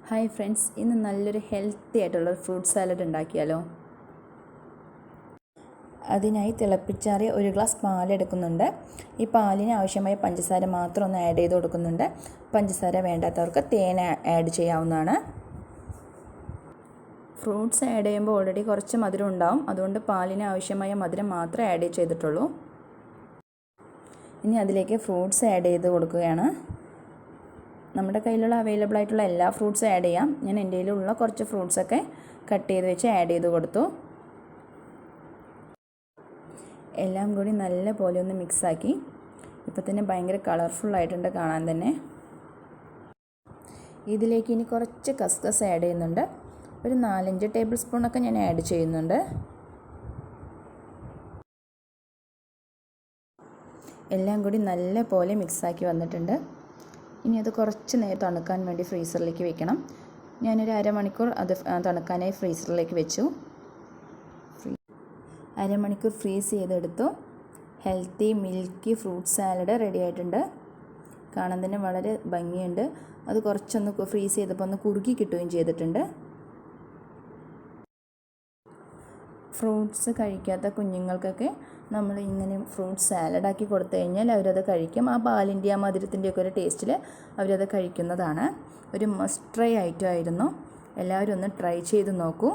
Hi friends, ഇന്ന് നല്ലൊരു healthy ആയിട്ടുള്ള ഫ്രൂട്ട് സാലഡ് ഉണ്ടാക്കിയാലോ. അതിനായി തിളപ്പിച്ചാറിയ ഒരു ഗ്ലാസ് പാലെടുക്കുന്നുണ്ട്. ഈ പാലിന് ആവശ്യമായ പഞ്ചസാര മാത്രം ഒന്ന് ആഡ് ചെയ്ത് കൊടുക്കുന്നുണ്ട്. പഞ്ചസാര വേണ്ടാത്തവർക്ക് തേൻ ആഡ് ചെയ്യാവുന്നതാണ്. ഫ്രൂട്ട്സ് ആഡ് ചെയ്യുമ്പോൾ ഓൾറെഡി കുറച്ച് മധുരം ഉണ്ടാവും, അതുകൊണ്ട് പാലിന് ആവശ്യമായ മധുരം മാത്രമേ ആഡ് ചെയ്തിട്ടുള്ളൂ. ഇനി അതിലേക്ക് ഫ്രൂട്ട്സ് ആഡ് ചെയ്ത് കൊടുക്കുകയാണ്. നമ്മുടെ കയ്യിലുള്ള അവൈലബിൾ ആയിട്ടുള്ള എല്ലാ ഫ്രൂട്ട്സും ആഡ് ചെയ്യാം. ഞാൻ എൻ്റെ കയ്യിലുള്ള കുറച്ച് ഫ്രൂട്ട്സൊക്കെ കട്ട് ചെയ്ത് വെച്ച് ആഡ് ചെയ്ത് കൊടുത്തു. എല്ലാം കൂടി നല്ല പോലെ ഒന്ന് മിക്സാക്കി. ഇപ്പോൾ തന്നെ ഭയങ്കര കളർഫുള്ളായിട്ടുണ്ട് കാണാൻ തന്നെ. ഇതിലേക്ക് ഇനി കുറച്ച് കസ്കസ് ആഡ് ചെയ്യുന്നുണ്ട്. ഒരു 4-5 ടേബിൾ സ്പൂണൊക്കെ ഞാൻ ആഡ് ചെയ്യുന്നുണ്ട്. എല്ലാം കൂടി നല്ല പോലെ മിക്സാക്കി വന്നിട്ടുണ്ട്. ഇനി അത് കുറച്ച് നേരം തണുക്കാൻ വേണ്ടി ഫ്രീസറിലേക്ക് വെക്കണം. ഞാനൊരു അരമണിക്കൂർ അത് തണുക്കാനായി ഫ്രീസറിലേക്ക് വെച്ചു. അരമണിക്കൂർ ഫ്രീസ് ചെയ്തെടുത്തു. Healthy milky fruit salad ready ആയിട്ടുണ്ട്. കാണാൻ തന്നെ വളരെ ഭംഗിയുണ്ട്. അത് കുറച്ചൊന്ന് ഫ്രീസ് ചെയ്തപ്പോൾ ഒന്ന് കുറുകി കിട്ടുകയും ചെയ്തിട്ടുണ്ട്. ഫ്രൂട്ട്സ് കഴിക്കാത്ത കുഞ്ഞുങ്ങൾക്കൊക്കെ നമ്മൾ ഇങ്ങനെ ഫ്രൂട്ട് സാലഡാക്കി കൊടുത്തു കഴിഞ്ഞാൽ അവരത് കഴിക്കും. ആ പാലിൻ്റെ ആ മധുരത്തിൻ്റെയൊക്കെ ഒരു ടേസ്റ്റിൽ അവരത് കഴിക്കുന്നതാണ്. ഒരു മസ്റ്റ് ട്രൈ ഐറ്റം ആയിരുന്നു. എല്ലാവരും ഒന്ന് ട്രൈ ചെയ്ത് നോക്കൂ.